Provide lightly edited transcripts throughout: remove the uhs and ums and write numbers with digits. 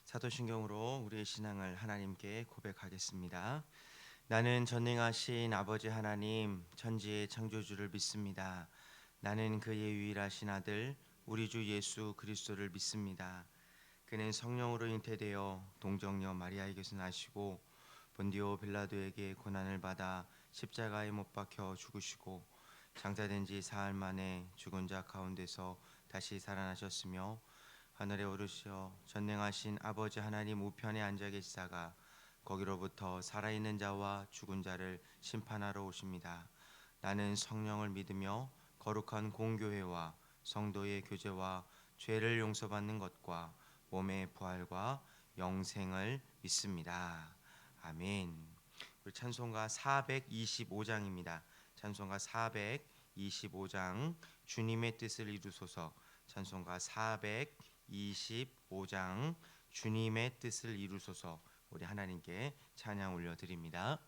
사도신경으로 우리의 신앙을 하나님께 고백하겠습니다. 나는 전능하신 아버지 하나님 천지의 창조주를 믿습니다. 나는 그의 유일하신 아들 우리 주 예수 그리스도를 믿습니다. 그는 성령으로 잉태되어 동정녀 마리아에게서 나시고 본디오 빌라도에게 고난을 받아 십자가에 못 박혀 죽으시고 장사된 지 사흘 만에 죽은 자 가운데서 다시 살아나셨으며 하늘에 오르시어 전능하신 아버지 하나님 우편에 앉아 계시다가 거기로부터 살아있는 자와 죽은 자를 심판하러 오십니다. 나는 성령을 믿으며 거룩한 공교회와 성도의 교제와 죄를 용서받는 것과 몸의 부활과 영생을 믿습니다. 아멘. 우리 찬송가 425장입니다. 찬송가 425장 주님의 뜻을 이루소서. 찬송가 425장 주님의 뜻을 이루소서. 우리 하나님께 찬양 올려드립니다.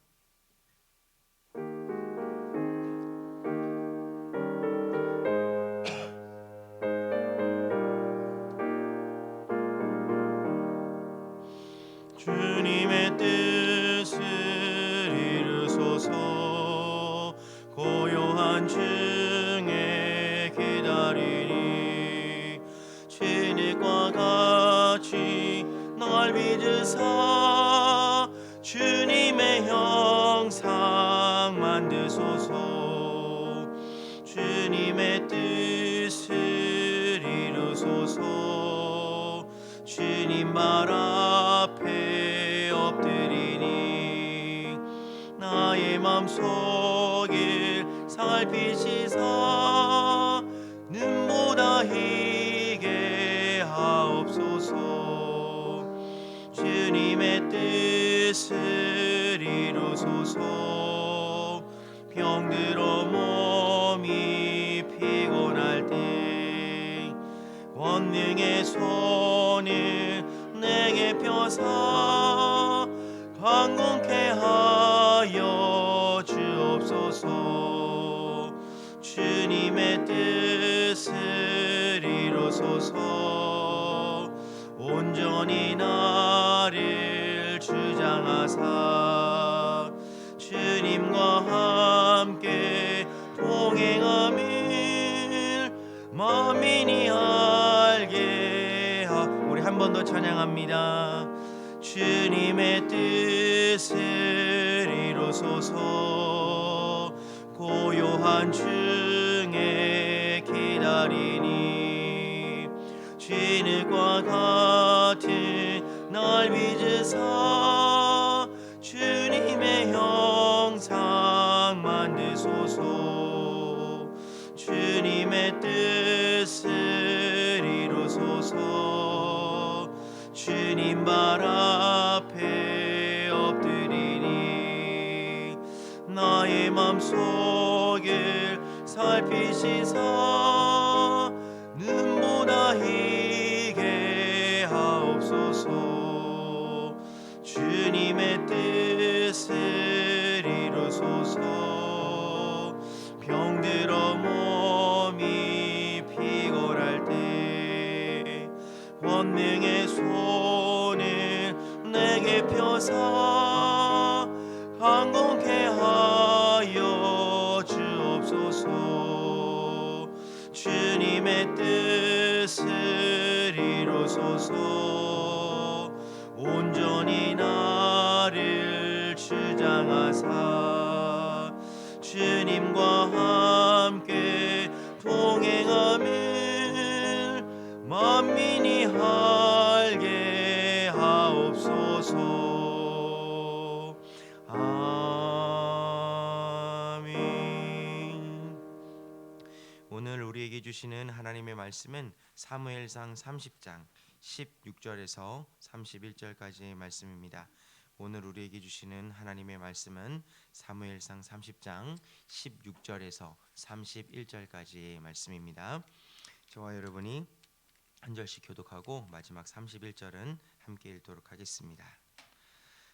주님의 뜻을 이루소서. 고요한 중에 기다리니 진흙과 같이 날 빚으사 주님의 형상 만드소서. 주님의 뜻을 이루소서. 주님 말 앞에 엎드리니 나의 맘속을 살피시사 눈보다 희게 하옵소서. 주님의 뜻을 이루소서. 병들어 몸이 피곤할 때 권능의 손을 내게 펴사 강건케 하여 주옵소서. 주님의 뜻을 이루소서. 온전히 나를 주장하사 주님과 함께 동행함을 만민이 알게 우리 한 번 더 찬양합니다. 주님의 뜻을 이루소서. 고요한 중에 기다리니 진흙과 같은 날 빚으사 주님의 형상 만드소서. 주님의 뜻을 이루소서. 주님 발 앞에 엎드리니 나의 맘속을 살피시사 눈보다 희게 하옵소서. 주님의 뜻을 이루소서. 병들어 몸이 피곤할 때 권능의 손을 내게 펴사 강건케 하여 주옵소서. 주님의 뜻을 이루소서. 온전히 나를 주장하사 주님과 함께 동행함을 만민이 알게 하옵소서. 아멘. 오늘 우리에게 주시는 하나님의 말씀은 사무엘상 30장 16절에서 31절까지의 말씀입니다. 오늘 우리에게 주시는 하나님의 말씀은 사무엘상 30장 16절에서 31절까지의 말씀입니다. 저와 여러분이 한 절씩 교독하고 마지막 31절은 함께 읽도록 하겠습니다.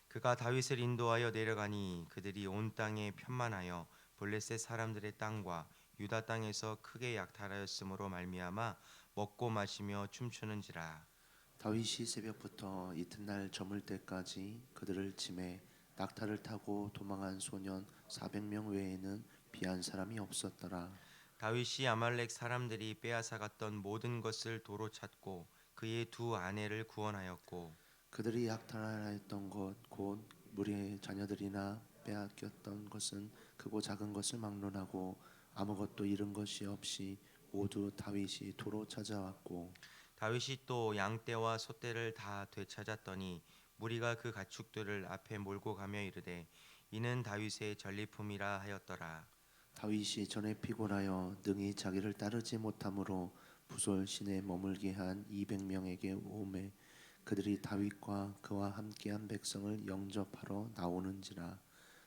그가 다윗을 인도하여 내려가니 그들이 온 땅에 편만하여 블레셋 사람들의 땅과 유다 땅에서 크게 약탈하였으므로 말미암아 먹고 마시며 춤추는지라. 다윗이 새벽부터 이튿날 저물 때까지 그들을 치매 낙타를 타고 도망한 소년 400명 외에는 피한 사람이 없었더라. 다윗이 아말렉 사람들이 빼앗아갔던 모든 것을 도로 찾고 그의 두 아내를 구원하였고 그들이 약탈하였던 것 곧 무리의 자녀들이나 빼앗겼던 것은 크고 작은 것을 막론하고 아무것도 잃은 것이 없이 모두 다윗이 도로 찾아왔고 다윗이 또 양떼와 소떼를 다 되찾았더니 무리가 그 가축들을 앞에 몰고 가며 이르되 이는 다윗의 전리품이라 하였더라. 다윗이 전에 피곤하여 능히 자기를 따르지 못하므로 부솔 시내에 머물게 한 200명에게 오매 그들이 다윗과 그와 함께한 백성을 영접하러 나오는지라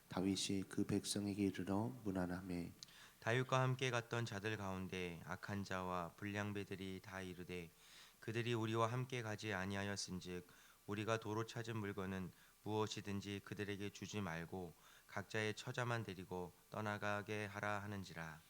다윗이 그 백성에게 이르러 문안하매 다윗과 함께 갔던 자들 가운데 악한 자와 불량배들이 다 이르되 그들이 우리와 함께 가지 아니하였은즉 우리가 도로 찾은 물건은 무엇이든지 그들에게 주지 말고 각자의 처자만 데리고 떠나가게 하라 하는지라.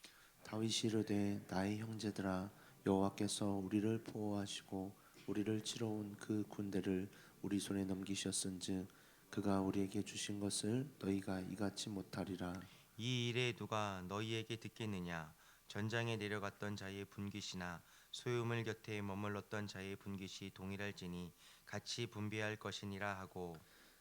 다윗이 이르되 나의 형제들아 여호와께서 우리를 보호하시고 우리를 치러 온 그 군대를 우리 손에 넘기셨은즉 그가 우리에게 주신 것을 너희가 이같이 못하리라. 이 일에 누가 너희에게 듣겠느냐? 전장에 내려갔던 자의 분깃이나 소유물 곁에 머물렀던 자의 분깃이 동일할지니 같이 분배할 것이니라 하고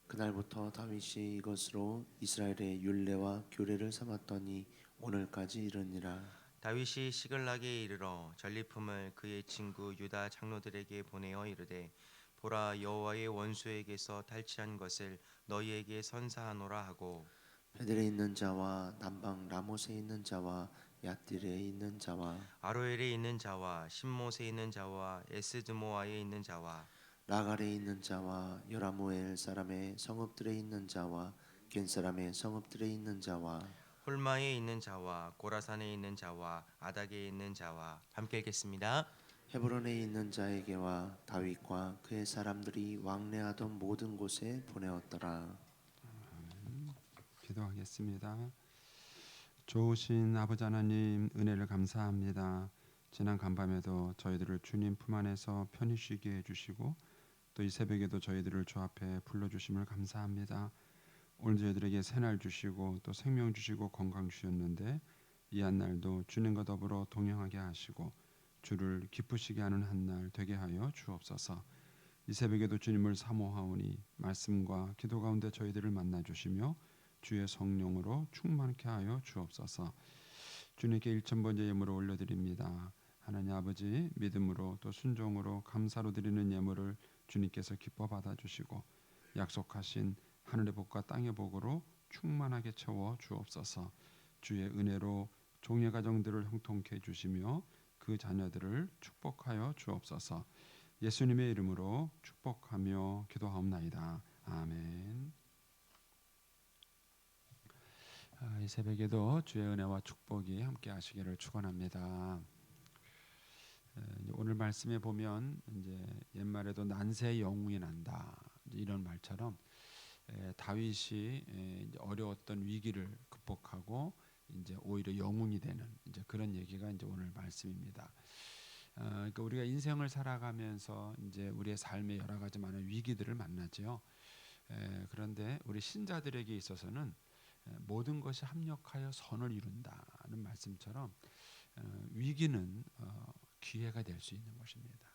그날부터 다윗이 이것으로 이스라엘의 율례와 규례를 삼았더니 오늘까지 이르니라. 다윗이 시글락에 이르러 전리품을 그의 친구 유다 장로들에게 보내어 이르되 보라 여호와의 원수에게서 탈취한 것을 너희에게 선사하노라 하고 베델에 있는 자와 남방 라못에 있는 자와 얏딜에 있는 자와 아로엘에 있는 자와 신못에 있는 자와 에스드모아에 있는 자와 라갈에 있는 자와 여라무엘 사람의 성읍들에 있는 자와 겐 사람의 성읍들에 있는 자와 홀마에 있는 자와 고라산에 있는 자와 아닥에 있는 자와 함께 읽겠습니다. 헤브론에 있는 자에게와 다윗과 그의 사람들이 왕래하던 모든 곳에 보내었더라. 기도하겠습니다. 좋으신 아버지 하나님 은혜를 감사합니다. 지난 간밤에도 저희들을 주님 품 안에서 편히 쉬게 해주시고 또 이 새벽에도 저희들을 주 앞에 불러주심을 감사합니다. 오늘 저희들에게 새날 주시고 또 생명 주시고 건강 주셨는데 이 한날도 주님과 더불어 동행하게 하시고 주를 기쁘시게 하는 한날 되게 하여 주옵소서. 이 새벽에도 주님을 사모하오니 말씀과 기도 가운데 저희들을 만나 주시며 주의 성령으로 충만케 하여 주옵소서. 주님께 일천번째 예물을 올려드립니다. 하나님 아버지 믿음으로 또 순종으로 감사로 드리는 예물을 주님께서 기뻐 받아주시고 약속하신 하늘의 복과 땅의 복으로 충만하게 채워 주옵소서. 주의 은혜로 종의 가정들을 형통케 해주시며 그 자녀들을 축복하여 주옵소서. 예수님의 이름으로 축복하며 기도하옵나이다. 아멘. 이 새벽에도 주의 은혜와 축복이 함께 하시기를 축원합니다. 오늘 말씀에 보면 이제 옛말에도 난세의 영웅이 난다 이런 말처럼 다윗이 이제 어려웠던 위기를 극복하고 이제 오히려 영웅이 되는 이제 그런 얘기가 이제 오늘 말씀입니다. 그러니까 우리가 인생을 살아가면서 이제 우리의 삶에 여러 가지 많은 위기들을 만나죠. 그런데 우리 신자들에게 있어서는 모든 것이 합력하여 선을 이룬다는 말씀처럼 위기는 기회가 될 수 있는 것입니다.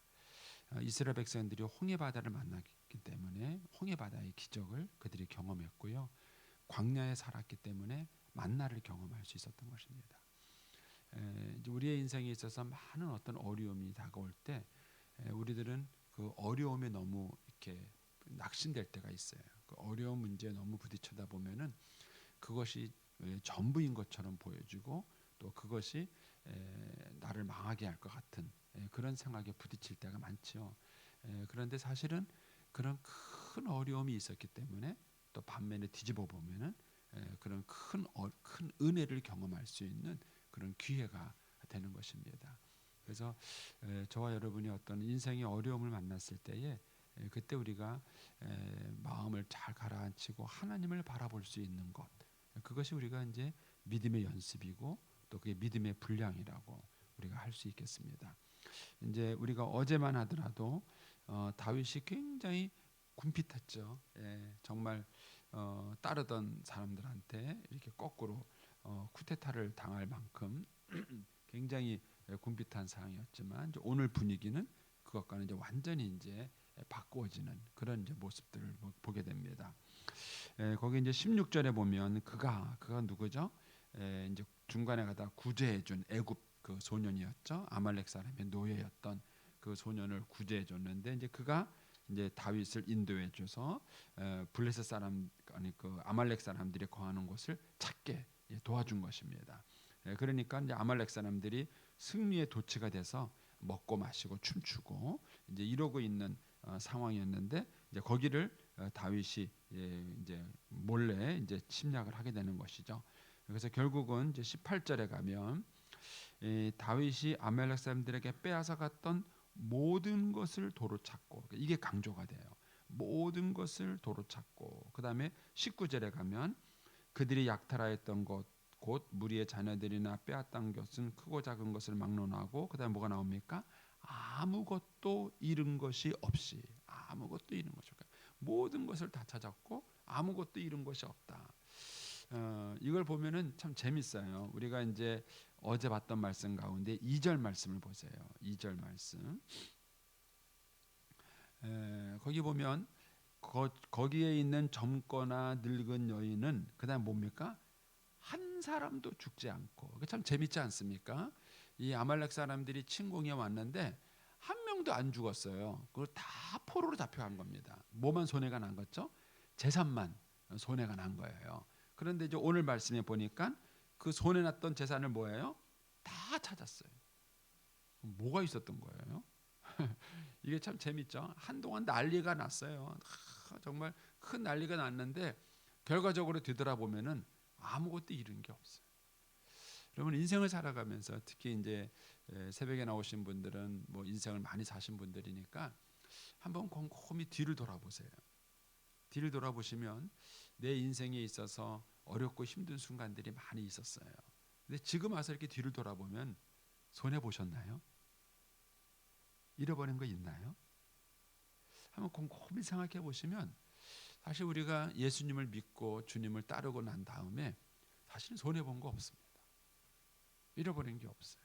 이스라엘 백성들이 홍해 바다를 만났기 때문에 홍해 바다의 기적을 그들이 경험했고요. 광야에 살았기 때문에 만나를 경험할 수 있었던 것입니다. 이제 우리의 인생에 있어서 많은 어떤 어려움이 다가올 때 우리들은 그 어려움에 너무 이렇게 낙심될 때가 있어요. 그 어려운 문제에 너무 부딪혀다 보면은 그것이 전부인 것처럼 보여지고 또 그것이 나를 망하게 할 것 같은 그런 생각에 부딪힐 때가 많죠. 그런데 사실은 그런 큰 어려움이 있었기 때문에 또 반면에 뒤집어 보면은 그런 큰 은혜를 경험할 수 있는 그런 기회가 되는 것입니다. 그래서 저와 여러분이 어떤 인생의 어려움을 만났을 때에 그때 우리가 마음을 잘 가라앉히고 하나님을 바라볼 수 있는 것, 그것이 우리가 이제 믿음의 연습이고 또 그게 믿음의 분량이라고 우리가 할 수 있겠습니다. 이제 우리가 어제만 하더라도 다윗이 굉장히 궁핍했죠. 예, 정말 따르던 사람들한테 이렇게 거꾸로 쿠데타를 당할 만큼 굉장히 궁핍한 상황이었지만 이제 오늘 분위기는 그것과는 이제 완전히 이제 바꾸어지는 그런 이제 모습들을 보게 됩니다. 거기 이제 16절에 보면 그가 누구죠? 이제 중간에 가다 구제해준 애굽 그 소년이었죠. 아말렉 사람의 노예였던 그 소년을 구제해줬는데 이제 그가 이제 다윗을 인도해줘서 블레셋 사람 아니 그 아말렉 사람들이 거하는 곳을 찾게 도와준 것입니다. 그러니까 이제 아말렉 사람들이 승리의 도취가 돼서 먹고 마시고 춤추고 이제 이러고 있는 상황이었는데 이제 거기를 다윗이 이제 몰래 이제 침략을 하게 되는 것이죠. 그래서 결국은 이제 18절에 가면 다윗이 아말렉 사람들에게 빼앗아 갔던 모든 것을 도로 찾고 이게 강조가 돼요. 모든 것을 도로 찾고 그다음에 19절에 가면 그들이 약탈하였던 것 곧 무리의 자녀들이나 빼앗던 것은 크고 작은 것을 막론하고 그다음에 뭐가 나옵니까? 아무것도 잃은 것이 없이 아무것도 잃은 것이 없다. 모든 것을 다 찾았고 아무것도 잃은 것이 없다. 이걸 보면은 참 재밌어요. 우리가 이제 어제 봤던 말씀 가운데 2절 말씀을 보세요. 2절 말씀. 거기 보면 거기에 있는 젊거나 늙은 여인은 그다음 뭡니까? 한 사람도 죽지 않고. 참 재밌지 않습니까? 이 아말렉 사람들이 침공해 왔는데 한 명도 안 죽었어요. 그걸 다 포로로 잡혀간 겁니다. 뭐만 손해가 난 거죠? 재산만 손해가 난 거예요. 그런데 이제 오늘 말씀에 보니까 그 손해 났던 재산을 뭐예요? 다 찾았어요. 뭐가 있었던 거예요? 이게 참 재밌죠. 한동안 난리가 났어요. 정말 큰 난리가 났는데 결과적으로 되돌아보면은 아무것도 잃은 게 없어요. 여러분 인생을 살아가면서 특히 이제 새벽에 나오신 분들은 뭐 인생을 많이 사신 분들이니까 한번 곰곰이 뒤를 돌아보세요. 뒤를 돌아보시면 내 인생에 있어서 어렵고 힘든 순간들이 많이 있었어요. 근데 지금 와서 이렇게 뒤를 돌아보면 손해 보셨나요? 잃어버린 거 있나요? 한번 곰곰이 생각해 보시면 사실 우리가 예수님을 믿고 주님을 따르고 난 다음에 사실 손해 본 거 없습니다. 잃어버린 게 없어요.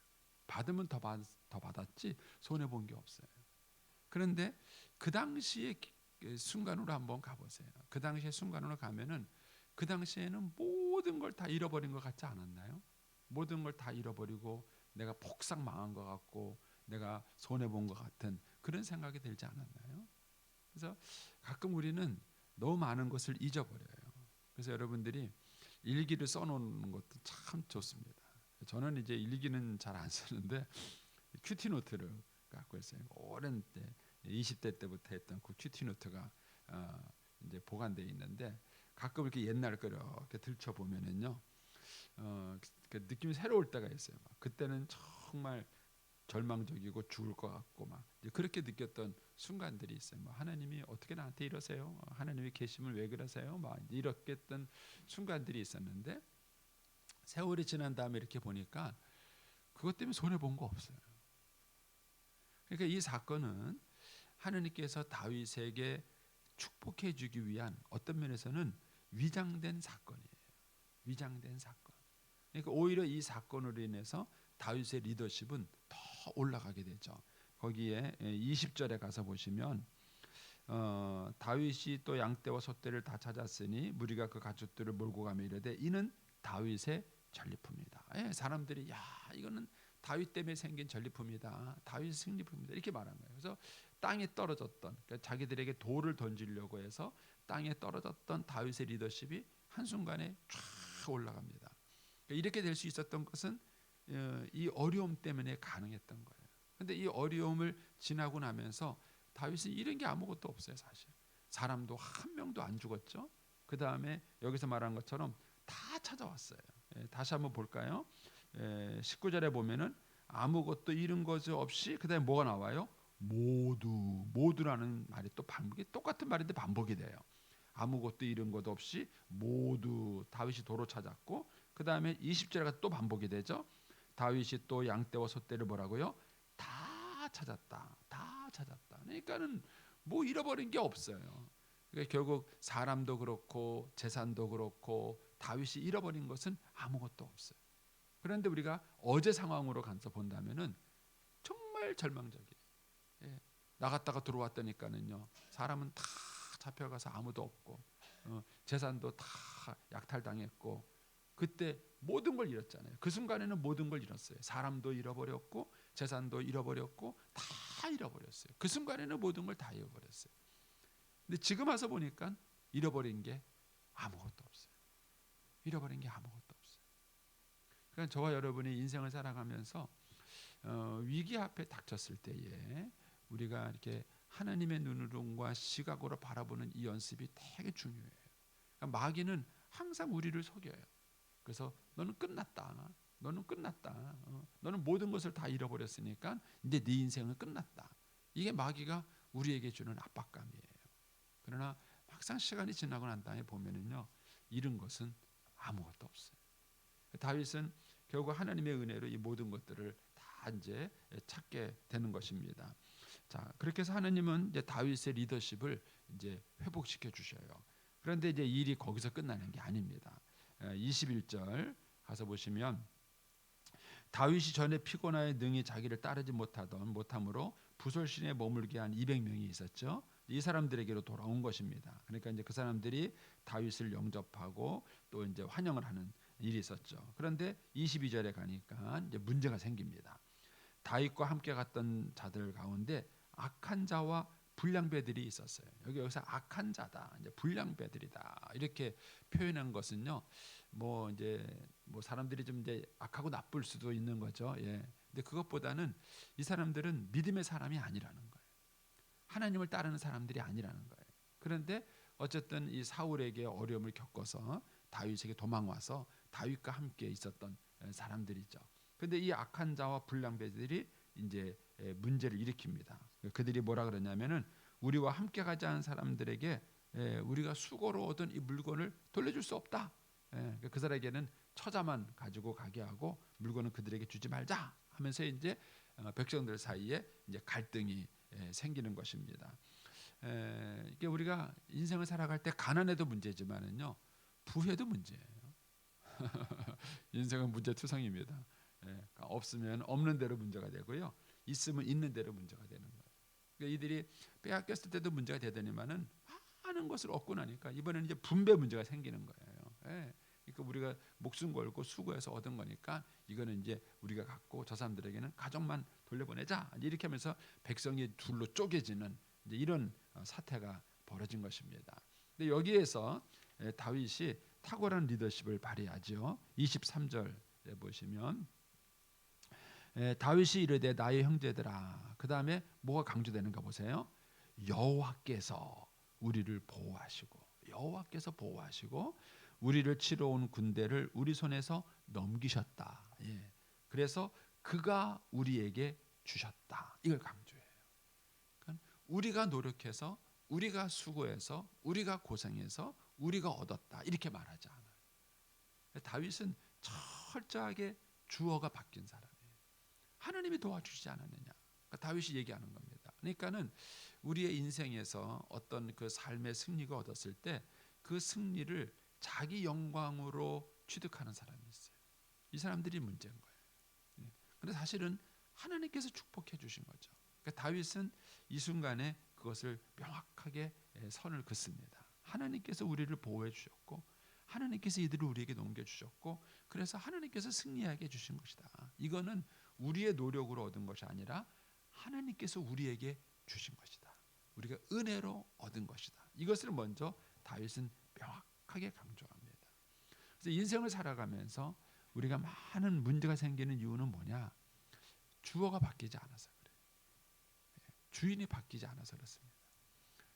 받으면 더 받았지 손해 본 게 없어요. 그런데 그 당시의 순간으로 한번 가보세요. 그 당시의 순간으로 가면은 그 당시에는 모든 걸 다 잃어버린 것 같지 않았나요? 모든 걸 다 잃어버리고 내가 폭삭 망한 것 같고 내가 손해 본 것 같은 그런 생각이 들지 않았나요? 그래서 가끔 우리는 너무 많은 것을 잊어버려요. 그래서 여러분들이 일기를 써놓는 것도 참 좋습니다. 저는 이제 일기는 잘 안 쓰는데 큐티 노트를 갖고 있어요. 오랜 때 20대 때부터 했던 그 큐티 노트가 이제 보관되어 있는데 가끔 이렇게 옛날 거 이렇게 들춰 보면은요, 그 느낌이 새로울 때가 있어요. 그때는 정말 절망적이고 죽을 것 같고 막 이제 그렇게 느꼈던 순간들이 있어요. 뭐 하나님이 어떻게 나한테 이러세요? 하나님이 계시면 왜 그러세요? 막 이렇게 했던 순간들이 있었는데 세월이 지난 다음에 이렇게 보니까 그것 때문에 손해 본 거 없어요. 그러니까 이 사건은 하나님께서 다윗에게 축복해 주기 위한 어떤 면에서는 위장된 사건이에요. 위장된 사건. 그러니까 오히려 이 사건으로 인해서 다윗의 리더십은 더 올라가게 되죠. 거기에 20절에 가서 보시면 다윗이 또 양떼와 소떼를 다 찾았으니 무리가 그 가축들을 몰고 가며 이르되 이는 다윗의 전리품이다. 사람들이 야 이거는 다윗 때문에 생긴 전리품이다. 다윗 승리품이다. 이렇게 말한 거예요. 그래서 땅에 떨어졌던 그러니까 자기들에게 돌을 던지려고 해서 땅에 떨어졌던 다윗의 리더십이 한순간에 쫙 올라갑니다. 그러니까 이렇게 될 수 있었던 것은 이 어려움 때문에 가능했던 거예요. 근데 이 어려움을 지나고 나면서 다윗은 잃은 게 아무것도 없어요. 사실 사람도 한 명도 안 죽었죠. 그 다음에 여기서 말한 것처럼 다 찾아왔어요. 다시 한번 볼까요? 19절에 보면은 아무것도 잃은 것이 없이 그 다음에 뭐가 나와요? 모두라는 말이 또 반복이 똑같은 말인데 반복이 돼요. 아무것도 잃은 것 없이 모두 다윗이 도로 찾았고 그 다음에 20절에 또 반복이 되죠. 다윗이 또 양떼와 소떼를 뭐라고요? 다 찾았다. 다 찾았다. 그러니까는 뭐 잃어버린 게 없어요. 그러니까 결국 사람도 그렇고 재산도 그렇고 다윗이 잃어버린 것은 아무것도 없어요. 그런데 우리가 어제 상황으로 가서 본다면은 정말 절망적이에요. 예. 나갔다가 들어왔다니까는요. 사람은 다 잡혀가서 아무도 없고 재산도 다 약탈당했고 그때 모든 걸 잃었잖아요. 그 순간에는 모든 걸 잃었어요. 사람도 잃어버렸고 재산도 잃어버렸고 다 잃어버렸어요. 그 순간에는 모든 걸 다 잃어버렸어요. 근데 지금 와서 보니까 잃어버린 게 아무것도 없어요. 잃어버린 게 아무것도 없어요. 그러니까 저와 여러분이 인생을 살아가면서 위기 앞에 닥쳤을 때에 우리가 이렇게 하나님의 눈으로과 시각으로 바라보는 이 연습이 되게 중요해요. 그러니까 마귀는 항상 우리를 속여요. 그래서 너는 끝났다. 너는 끝났다. 너는 모든 것을 다 잃어버렸으니까 이제 네 인생은 끝났다. 이게 마귀가 우리에게 주는 압박감이에요. 그러나 막상 시간이 지나고 난 다음에 보면은요, 잃은 것은 아무것도 없어요. 다윗은 결국 하나님의 은혜로 이 모든 것들을 다 이제 찾게 되는 것입니다. 자, 그렇게 해서 하나님은 이제 다윗의 리더십을 이제 회복시켜 주셔요. 그런데 이제 일이 거기서 끝나는 게 아닙니다. 21절 가서 보시면 다윗이 전에 피곤하여 능히 자기를 따르지 못함으로 부솔신에 머물게 한 200명이 있었죠. 이 사람들에게로 돌아온 것입니다. 그러니까 이제 그 사람들이 다윗을 영접하고 또 이제 환영을 하는 일이 있었죠. 그런데 22절에 가니까 이제 문제가 생깁니다. 다윗과 함께 갔던 자들 가운데 악한 자와 불량배들이 있었어요. 여기서 악한 자다, 이제 불량배들이다 이렇게 표현한 것은요, 뭐 이제 뭐 사람들이 좀 이제 악하고 나쁠 수도 있는 거죠. 예. 근데 그것보다는 이 사람들은 믿음의 사람이 아니라는 거예요. 하나님을 따르는 사람들이 아니라는 거예요. 그런데 어쨌든 이 사울에게 어려움을 겪어서 다윗에게 도망와서 다윗과 함께 있었던 사람들이죠. 그런데 이 악한 자와 불량배들이 이제 문제를 일으킵니다. 그들이 뭐라 그러냐면은 우리와 함께 가지 않은 사람들에게 우리가 수고로 얻은 이 물건을 돌려줄 수 없다. 그 사람에게는 처자만 가지고 가게 하고 물건은 그들에게 주지 말자 하면서 이제 백성들 사이에 이제 갈등이 생기는 것입니다. 이게 우리가 인생을 살아갈 때 가난해도 문제지만은요, 부해도 문제예요. 인생은 문제투성입니다. 그러니까 없으면 없는 대로 문제가 되고요, 있으면 있는 대로 문제가 되는 거예요. 그러니까 이들이 빼앗겼을 때도 문제가 되더니만은 많은 것을 얻고 나니까 이번에는 이제 분배 문제가 생기는 거예요. 그러니까 우리가 목숨 걸고 수고해서 얻은 거니까 이거는 이제 우리가 갖고 저 사람들에게는 가족만 돌려보내자 이렇게 하면서 백성이 둘로 쪼개지는 이제 이런 사태가 벌어진 것입니다. 근데 여기에서 다윗이 탁월한 리더십을 발휘하죠. 23절에 보시면 다윗이 이르되 나의 형제들아, 그 다음에 뭐가 강조되는가 보세요. 여호와께서 우리를 보호하시고, 여호와께서 보호하시고 우리를 치러 온 군대를 우리 손에서 넘기셨다. 그래서 그가 우리에게 주셨다. 이걸 강조해요. 그러니까 우리가 노력해서, 우리가 수고해서, 우리가 고생해서 우리가 얻었다 이렇게 말하지 않아요. 다윗은 철저하게 주어가 바뀐 사람이에요. 하나님이 도와주시지 않았느냐. 그러니까 다윗이 얘기하는 겁니다. 그러니까는 우리의 인생에서 어떤 그 삶의 승리가 얻었을 때 그 승리를 자기 영광으로 취득하는 사람이 있어요. 이 사람들이 문제인 거예요. 그런데 사실은 하나님께서 축복해 주신 거죠. 그러니까 다윗은 이 순간에 그것을 명확하게 선을 긋습니다. 하나님께서 우리를 보호해 주셨고, 하나님께서 이들을 우리에게 넘겨주셨고, 그래서 하나님께서 승리하게 해주신 것이다. 이거는 우리의 노력으로 얻은 것이 아니라 하나님께서 우리에게 주신 것이다. 우리가 은혜로 얻은 것이다. 이것을 먼저 다윗은 명확하게 강조합니다. 그래서 인생을 살아가면서 우리가 많은 문제가 생기는 이유는 뭐냐? 주어가 바뀌지 않아서 그래요. 주인이 바뀌지 않아서 그렇습니다.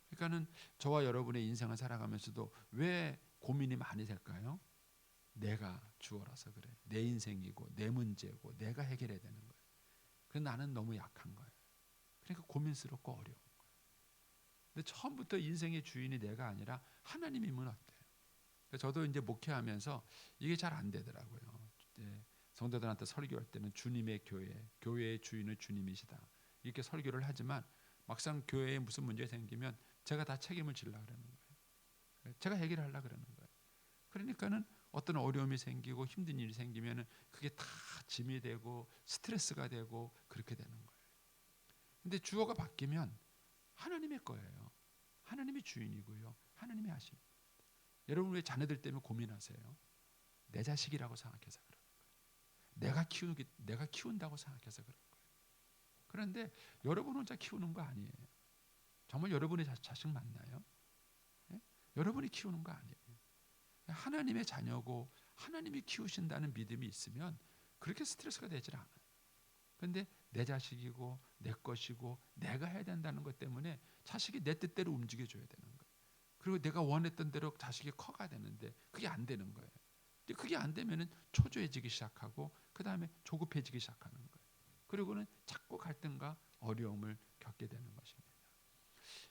그러니까는 저와 여러분의 인생을 살아가면서도 왜 고민이 많이 될까요? 내가 주어라서 그래. 내 인생이고 내 문제고 내가 해결해야 되는 거예요. 그래서 나는 너무 약한 거예요. 그러니까 고민스럽고 어려운 거예요. 근데 처음부터 인생의 주인이 내가 아니라 하나님이면 어때요? 저도 이제 목회하면서 이게 잘 안 되더라고요. 성도들한테 설교할 때는 주님의 교회, 교회의 주인은 주님이시다 이렇게 설교를 하지만 막상 교회에 무슨 문제 생기면 제가 다 책임을 지려 그러는 거예요. 제가 해결하려 그러는 거예요. 그러니까는 어떤 어려움이 생기고 힘든 일이 생기면은 그게 다 짐이 되고 스트레스가 되고 그렇게 되는 거예요. 근데 주어가 바뀌면 하나님의 거예요. 하나님이 주인이고요. 하나님이 하십니다. 여러분 왜 자녀들 때문에 고민하세요? 내 자식이라고 생각해서 그래요. 내가 키운다고 생각해서 그런 거예요. 그런데 여러분 혼자 키우는 거 아니에요. 정말 여러분의 자식 맞나요? 예? 여러분이 키우는 거 아니에요. 하나님의 자녀고 하나님이 키우신다는 믿음이 있으면 그렇게 스트레스가 되질 않아요. 그런데 내 자식이고 내 것이고 내가 해야 된다는 것 때문에 자식이 내 뜻대로 움직여줘야 되는 거예요. 그리고 내가 원했던 대로 자식이 커가야 되는데 그게 안 되는 거예요. 근데 그게 안 되면은 초조해지기 시작하고 그 다음에 조급해지기 시작하는 거예요. 그리고는 자꾸 갈등과 어려움을 겪게 되는 것입니다.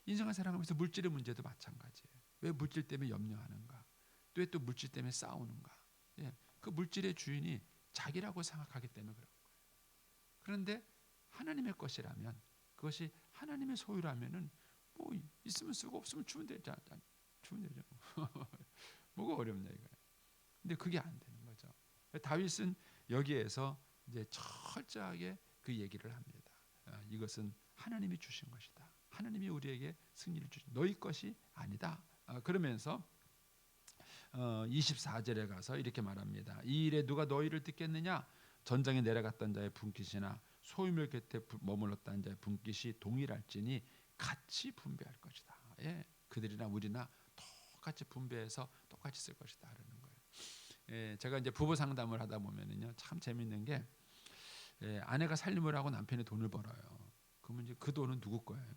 인생을 살아가면서 물질의 문제도 마찬가지예요. 왜 물질 때문에 염려하는가? 왜 또 물질 때문에 싸우는가? 예, 그 물질의 주인이 자기라고 생각하기 때문에 그런 거예요. 그런데 하나님의 것이라면 그것이 하나님의 소유라면은 뭐 있으면 쓰고 없으면 주면 되죠. 주면 되죠. 뭐가 어렵냐 이거예요. 근데 그게 안 되는 거죠. 다윗은 여기에서 이제 철저하게 그 얘기를 합니다. 이것은 하나님이 주신 것이다. 하나님이 우리에게 승리를 주신 너희 것이 아니다. 그러면서 24절에 가서 이렇게 말합니다. 이 일에 누가 너희를 듣겠느냐? 전장에 내려갔던 자의 분깃이나 소유물 곁에 머물렀던 자의 분깃이 동일할지니 같이 분배할 것이다. 예, 그들이나 우리나 똑같이 분배해서 똑같이 쓸 것이다. 라는 거예요. 예, 제가 이제 부부 상담을 하다 보면은요 참 재밌는 게 아내가 살림을 하고 남편이 돈을 벌어요. 그러면 이제 그 돈은 누구 거예요?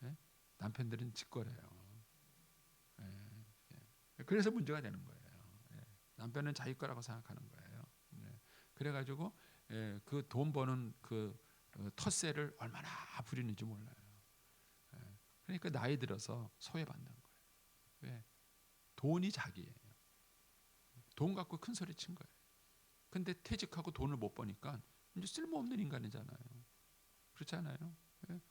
예? 남편들은 지 거래요. 그래서 문제가 되는 거예요. 남편은 자기 거라고 생각하는 거예요. 그래가지고 그 돈 버는 그 텃세를 얼마나 부리는지 몰라요. 그러니까 나이 들어서 소외받는 거예요. 왜? 돈이 자기예요. 돈 갖고 큰 소리 친 거예요. 근데 퇴직하고 돈을 못 버니까 이제 쓸모없는 인간이잖아요. 그렇지 않아요?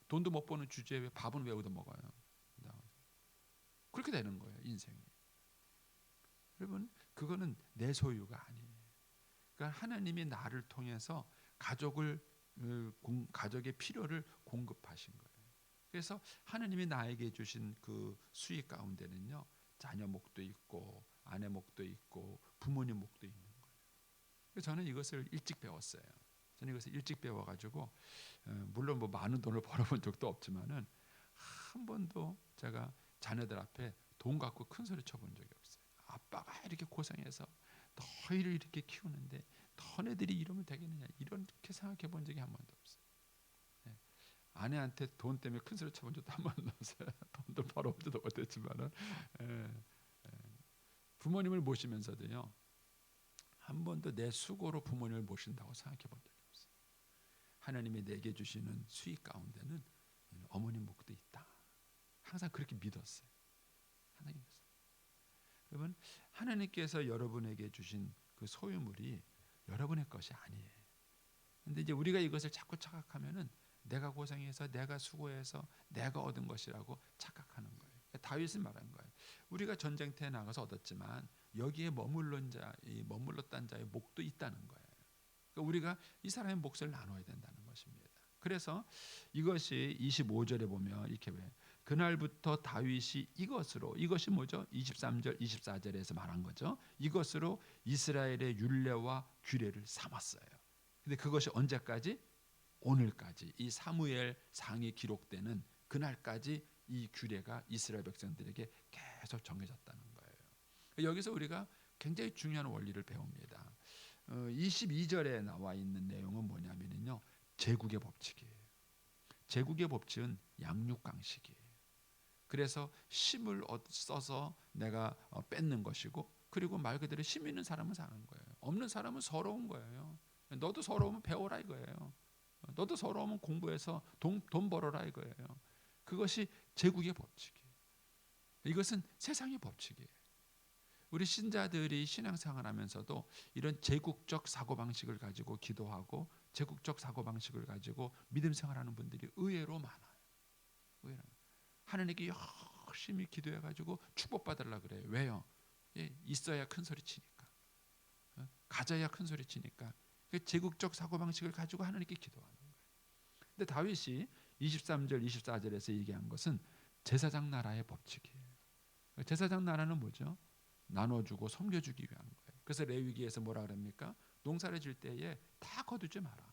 돈도 못 버는 주제에 왜 밥은 왜 얻어 먹어요? 그렇게 되는 거예요, 인생이. 여러분, 그거는 내 소유가 아니에요. 그러니까 하나님이 나를 통해서 가족의 필요를 공급하신 거예요. 그래서 하나님이 나에게 주신 그 수익 가운데는요, 자녀 목도 있고 아내 목도 있고 부모님 목도 있는 거예요. 그래서 저는 이것을 일찍 배웠어요. 저는 이것을 일찍 배워가지고 물론 뭐 많은 돈을 벌어본 적도 없지만은 한 번도 제가 자녀들 앞에 돈 갖고 큰 소리 쳐본 적이 없어요. 아빠가 이렇게 고생해서 너희를 이렇게 키우는데 너네들이 이러면 되겠느냐 이렇게 생각해 본 적이 한 번도 없어요. 아내한테 돈 때문에 큰 소리 쳐본 적도 한 번도 없어요. 돈도 벌어보지도 못했지만은 부모님을 모시면서도요 한 번도 내 수고로 부모님을 모신다고 생각해 본 적이 없어요. 하나님이 내게 주시는 수익 가운데는 어머님 목도 있다. 항상 그렇게 믿었어요. 하나님 믿었어요. 여러분, 하나님께서 여러분에게 주신 그 소유물이 여러분의 것이 아니에요. 근데 이제 우리가 이것을 자꾸 착각하면은 내가 고생해서 내가 수고해서 내가 얻은 것이라고 착각하는 거예요. 다윗은 말한 거예요. 우리가 전쟁터에 나가서 얻었지만 여기에 머물렀던 자의 목도 있다는 거예요. 그러니까 우리가 이 사람의 몫을 나눠야 된다는 것입니다. 그래서 이것이 25절에 보면 이렇게 왜 그날부터 다윗이 이것이 뭐죠? 23절 24절에서 말한 거죠. 이것으로 이스라엘의 율례와 규례를 삼았어요. 근데 그것이 언제까지? 오늘까지 이 사무엘 상이 기록되는 그날까지 이 규례가 이스라엘 백성들에게 계속 정해졌다는 거예요. 여기서 우리가 굉장히 중요한 원리를 배웁니다. 22절에 나와 있는 내용은 뭐냐면요, 제국의 법칙이에요. 제국의 법칙은 양육강식이에요. 그래서 힘을 써서 내가 뺏는 것이고, 그리고 말 그대로 힘 있는 사람은 사는 거예요. 없는 사람은 서러운 거예요. 너도 서러우면 배워라 이거예요. 너도 서러우면 공부해서 돈 벌어라 이거예요. 그것이 제국의 법칙이에요. 이것은 세상의 법칙이에요. 우리 신자들이 신앙생활하면서도 이런 제국적 사고방식을 가지고 기도하고 제국적 사고 방식을 가지고 믿음 생활하는 분들이 의외로 많아요. 의외로. 하나님께 열심히 기도해 가지고 축복받으려고 그래요. 왜요? 예, 있어야 큰 소리 치니까. 가져야 큰 소리 치니까. 그 제국적 사고 방식을 가지고 하나님께 기도하는 거예요. 근데 다윗이 23절 24절에서 얘기한 것은 제사장 나라의 법칙이에요. 제사장 나라는 뭐죠? 나눠주고 섬겨주기 위한 거예요. 그래서 레위기에서 뭐라 그럽니까? 농사를 질 때에 다 거두지 마라.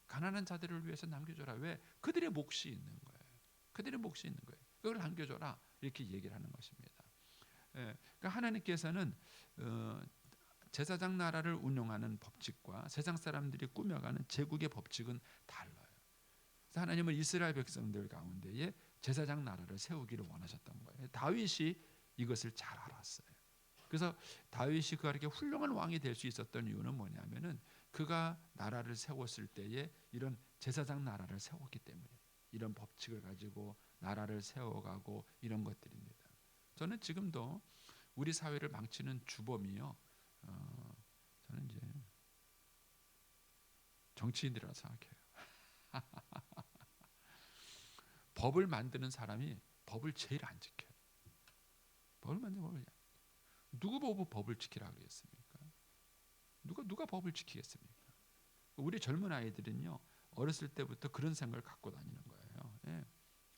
가난한 자들을 위해서 남겨줘라. 왜? 그들의 몫이 있는 거예요. 그들의 몫이 있는 거예요. 그걸 남겨줘라. 이렇게 얘기를 하는 것입니다. 예, 그러니까 하나님께서는 제사장 나라를 운영하는 법칙과 세상 사람들이 꾸며가는 제국의 법칙은 달라요. 그래서 하나님은 이스라엘 백성들 가운데에 제사장 나라를 세우기를 원하셨던 거예요. 다윗이 이것을 잘 알았어요. 그래서 다윗이 그렇게 훌륭한 왕이 될 수 있었던 이유는 뭐냐면은 그가 나라를 세웠을 때에 이런 제사장 나라를 세웠기 때문에 이런 법칙을 가지고 나라를 세워가고 이런 것들입니다. 저는 지금도 우리 사회를 망치는 주범이요. 저는 이제 정치인들이라 생각해요. 법을 만드는 사람이 법을 제일 안 지켜요. 법을 만드는 법을 누구 보고 법을 지키라 그랬습니까? 누가 법을 지키겠습니까? 우리 젊은 아이들은요 어렸을 때부터 그런 생각을 갖고 다니는 거예요. 예.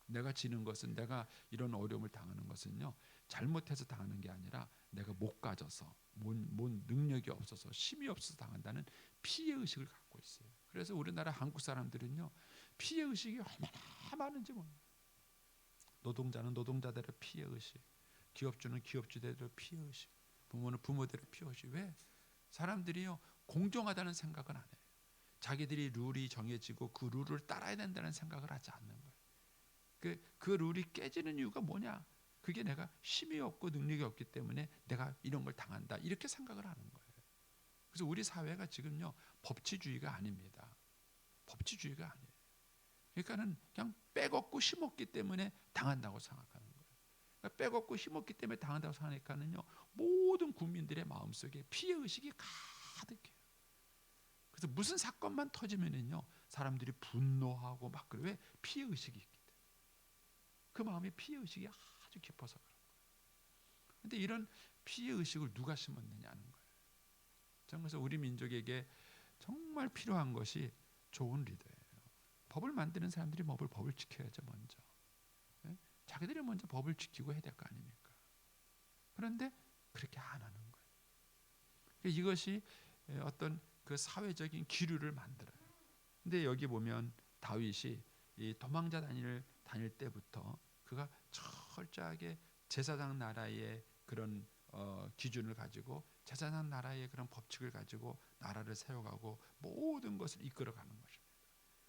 내가 지는 것은 내가 이런 어려움을 당하는 것은요 잘못해서 당하는 게 아니라 내가 못 가져서 뭔 능력이 없어서 힘이 없어서 당한다는 피해 의식을 갖고 있어요. 그래서 우리나라 한국 사람들은요 피해 의식이 얼마나 많은지 몰라요. 노동자는 노동자대로 피해 의식, 기업주는 기업주대로 피해 의식, 부모는 부모대로 피해 의식. 왜? 사람들이요 공정하다는 생각은 안 해요. 자기들이 룰이 정해지고 그 룰을 따라야 된다는 생각을 하지 않는 거예요. 그 룰이 깨지는 이유가 뭐냐? 그게 내가 힘이 없고 능력이 없기 때문에 내가 이런 걸 당한다 이렇게 생각을 하는 거예요. 그래서 우리 사회가 지금요 법치주의가 아닙니다. 법치주의가 아니에요. 그러니까는 그냥 빼먹고 힘없기 때문에 당한다고 생각하는 거예요. 그러니까 빼먹고 힘없기 때문에 당한다고 생각하니까는요 모든 국민들의 마음속에 피해 의식이 가득해요. 그래서 무슨 사건만 터지면은요 사람들이 분노하고 막 그래. 왜? 피해 의식이 있기 때문에. 그 마음에 피해 의식이 아주 깊어서 그런 거예요. 그런데 이런 피해 의식을 누가 심었느냐는 거예요. 저는 그래서 우리 민족에게 정말 필요한 것이 좋은 리더예요. 법을 만드는 사람들이 법을 지켜야죠 먼저. 네? 자기들이 먼저 법을 지키고 해야 될 거 아닙니까? 그런데 그렇게 안 하는 거예요. 이것이 어떤 그 사회적인 기류를 만들어요. 근데 여기 보면 다윗이 이 도망자 다닐 때부터 그가 철저하게 제사장 나라의 그런 기준을 가지고 제사장 나라의 그런 법칙을 가지고 나라를 세워가고 모든 것을 이끌어가는 것입니다.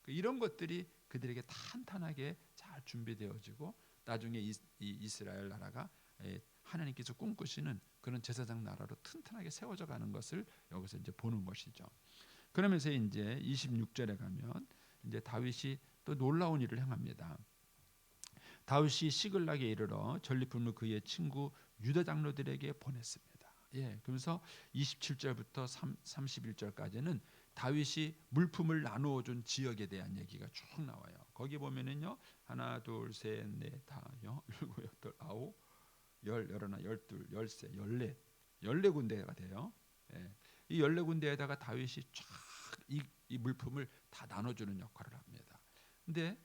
이런 것들이 그들에게 탄탄하게 잘 준비되어지고 나중에 이 이스라엘 나라가 하나님께서 꿈꾸시는 그런 제사장 나라로 튼튼하게 세워져 가는 것을 여기서 이제 보는 것이죠. 그러면서 이제 26절에 가면 이제 다윗이 또 놀라운 일을 행합니다. 다윗이 시글락에 이르러 전리품을 그의 친구 유다 장로들에게 보냈습니다. 예, 그러면서 27절부터 31절까지는 다윗이 물품을 나누어 준 지역에 대한 얘기가 쭉 나와요. 거기 보면은요, 하나, 둘, 셋, 넷, 다, 일곱, 여덟, 아홉, 열, 열하나, 열둘, 열세, 열네, 14군데가 돼요. 예, 이 14군데에다가 다윗이 쫙 이 물품을 다 나눠주는 역할을 합니다. 근데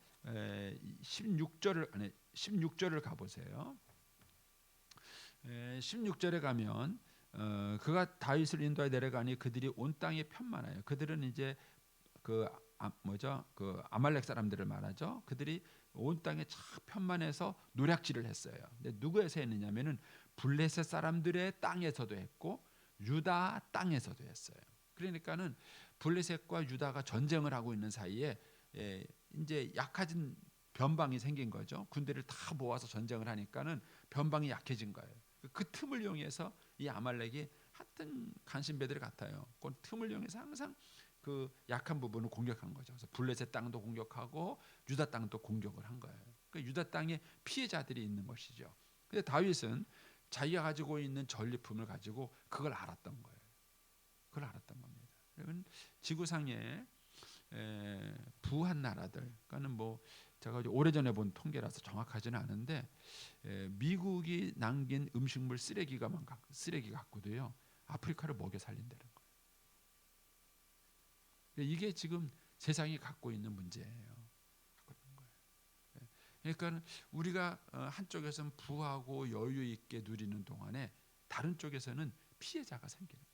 16절을 가보세요. 16절에 가면 그가 다윗을 인도하여 내려가니 그들이 온 땅에 편만하여. 그들은 이제 그 아말렉 사람들을 말하죠. 그들이 온 땅에 착 편만해서 노략질을 했어요. 근데 누구에서 했느냐면은 블레셋 사람들의 땅에서도 했고 유다 땅에서도 했어요. 그러니까는 블레셋과 유다가 전쟁을 하고 있는 사이에 이제 약해진 변방이 생긴 거죠. 군대를 다 모아서 전쟁을 하니까는 변방이 약해진 거예요. 그 틈을 이용해서 이 아말렉이 하여튼 간신배들 같아요. 그 틈을 이용해서 항상 그 약한 부분을 공격한 거죠. 그래서 블레셋 땅도 공격하고 유다 땅도 공격을 한 거예요. 그 유다 땅에 피해자들이 있는 것이죠. 근데 다윗은 자기가 가지고 있는 전리품을 가지고 그걸 알았던 거예요. 그걸 알았던 겁니다. 여러분 지구상에 부한 나라들, 그러니까는 뭐 제가 오래전에 본 통계라서 정확하지는 않은데 미국이 남긴 음식물 쓰레기 갖고도요 아프리카를 먹여 살린다는 거예요. 이게 지금 세상이 갖고 있는 문제예요. 그러니까 우리가 한쪽에서는 부하고 여유 있게 누리는 동안에 다른 쪽에서는 피해자가 생기는 거예요.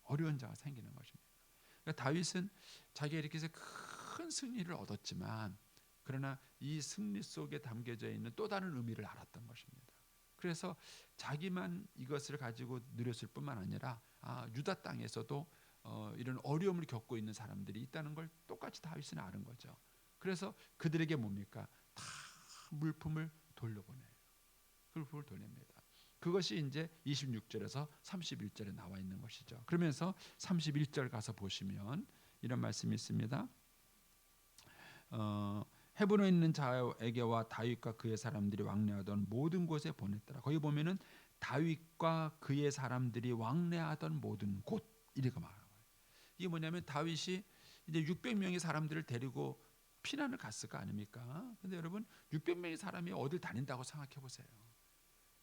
어려운 자가 생기는 것입니다. 그러니까 다윗은 자기가 이렇게 해서 큰 승리를 얻었지만 그러나 이 승리 속에 담겨져 있는 또 다른 의미를 알았던 것입니다. 그래서 자기만 이것을 가지고 누렸을 뿐만 아니라 유다 땅에서도 이런 어려움을 겪고 있는 사람들이 있다는 걸 똑같이 다윗은 아는 거죠. 그래서 그들에게 뭡니까? 다 물품을 돌려보내요. 물품을 돌립니다. 그것이 이제 26절에서 31절에 나와 있는 것이죠. 그러면서 31절 가서 보시면 이런 말씀이 있습니다. 헤브론에 있는 자에게와 다윗과 그의 사람들이 왕래하던 모든 곳에 보냈더라. 거기 보면은 다윗과 그의 사람들이 왕래하던 모든 곳 이렇게 말하는 거예요. 이게 뭐냐면 다윗이 이제 600명의 사람들을 데리고 피난을 갔을 거 아닙니까? 근데 여러분 600명의 사람이 어딜 다닌다고 생각해 보세요.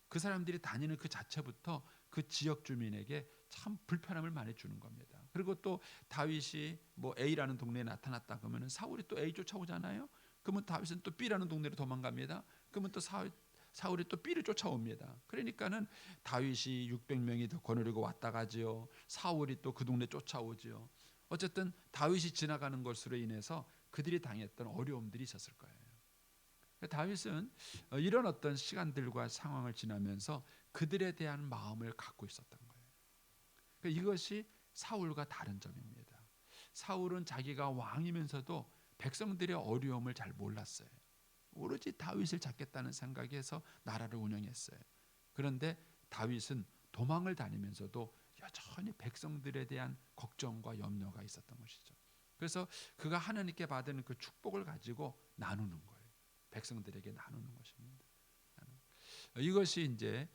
그 사람들이 다니는 그 자체부터 그 지역 주민에게 참 불편함을 많이 주는 겁니다. 그리고 또 다윗이 뭐 A라는 동네에 나타났다 그러면 사울이 또 A 쫓아오잖아요. 그러면 다윗은 또 B라는 동네로 도망갑니다. 그러면 또 사울이 또 B를 쫓아옵니다. 그러니까는 다윗이 600명이 더 거느리고 왔다 가지요. 사울이 또 그 동네 쫓아오지요. 어쨌든 다윗이 지나가는 것으로 인해서 그들이 당했던 어려움들이 있었을 거예요. 다윗은 이런 어떤 시간들과 상황을 지나면서 그들에 대한 마음을 갖고 있었던 거예요. 이것이 사울과 다른 점입니다. 사울은 자기가 왕이면서도 백성들의 어려움을 잘 몰랐어요. 오로지 다윗을 잡겠다는 생각에서 나라를 운영했어요. 그런데 다윗은 도망을 다니면서도 여전히 백성들에 대한 걱정과 염려가 있었던 것이죠. 그래서 그가 하나님께 받은 그 축복을 가지고 나누는 거예요. 백성들에게 나누는 것입니다. 이것이 이제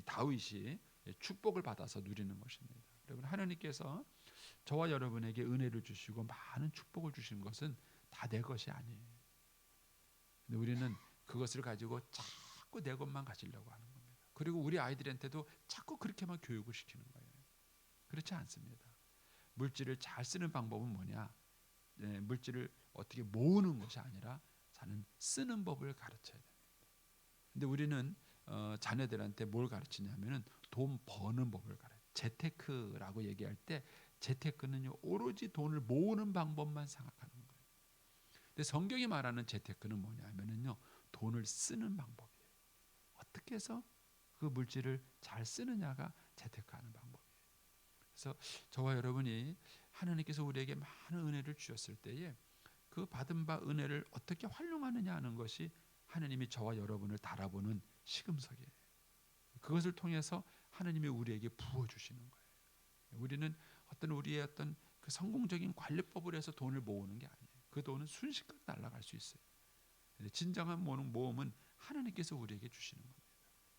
다윗이 축복을 받아서 누리는 것입니다. 여러분 하나님께서 저와 여러분에게 은혜를 주시고 많은 축복을 주신 것은 다 내 것이 아니에요. 근데 우리는 그것을 가지고 자꾸 내 것만 가지려고 하는 겁니다. 그리고 우리 아이들한테도 자꾸 그렇게만 교육을 시키는 거예요. 그렇지 않습니다. 물질을 잘 쓰는 방법은 뭐냐? 물질을 어떻게 모으는 것이 아니라 자는 쓰는 법을 가르쳐야 됩니다. 근데 우리는 자녀들한테 뭘 가르치냐면은 돈 버는 법을 가르쳐요. 재테크라고 얘기할 때 재테크는요 오로지 돈을 모으는 방법만 생각하는 거예요. 근데 성경이 말하는 재테크는 뭐냐면은요 돈을 쓰는 방법이에요. 어떻게 해서 그 물질을 잘 쓰느냐가 재테크하는 방법이에요. 그래서 저와 여러분이 하나님께서 우리에게 많은 은혜를 주셨을 때에 그 받은 바 은혜를 어떻게 활용하느냐 하는 것이 하나님이 저와 여러분을 달아보는 시금석이에요. 그것을 통해서 하나님이 우리에게 부어주시는 거예요. 우리는 우리의 어떤 그 성공적인 관리법을 해서 돈을 모으는 게 아니에요. 그 돈은 순식간에 날아갈 수 있어요. 근데 진정한 모험은 하나님께서 우리에게 주시는 겁니다.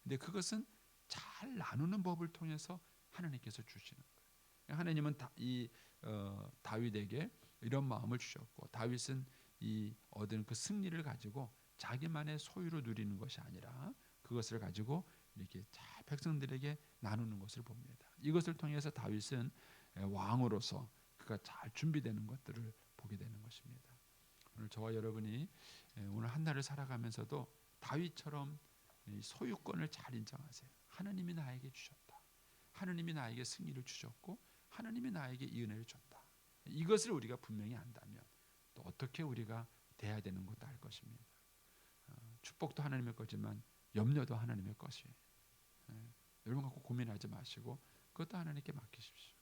근데 그것은 잘 나누는 법을 통해서 하나님께서 주시는 거예요. 하나님은 다윗에게 이런 마음을 주셨고 다윗은 이 얻은 그 승리를 가지고 자기만의 소유로 누리는 것이 아니라 그것을 가지고 이렇게 잘 백성들에게 나누는 것을 봅니다. 이것을 통해서 다윗은 왕으로서 그가 잘 준비되는 것들을 보게 되는 것입니다. 오늘 저와 여러분이 오늘 한 날을 살아가면서도 다윗처럼 소유권을 잘 인정하세요. 하나님이 나에게 주셨다. 하나님이 나에게 승리를 주셨고 하나님이 나에게 이 은혜를 줬다. 이것을 우리가 분명히 안다면 또 어떻게 우리가 돼야 되는 것도 알 것입니다. 축복도 하나님의 거지만 염려도 하나님의 것이에요. 여러분 갖고 고민하지 마시고 그것도 하나님께 맡기십시오.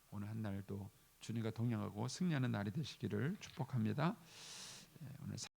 오늘 한 날도 주님과 동행하고 승리하는 날이 되시기를 축복합니다. 오늘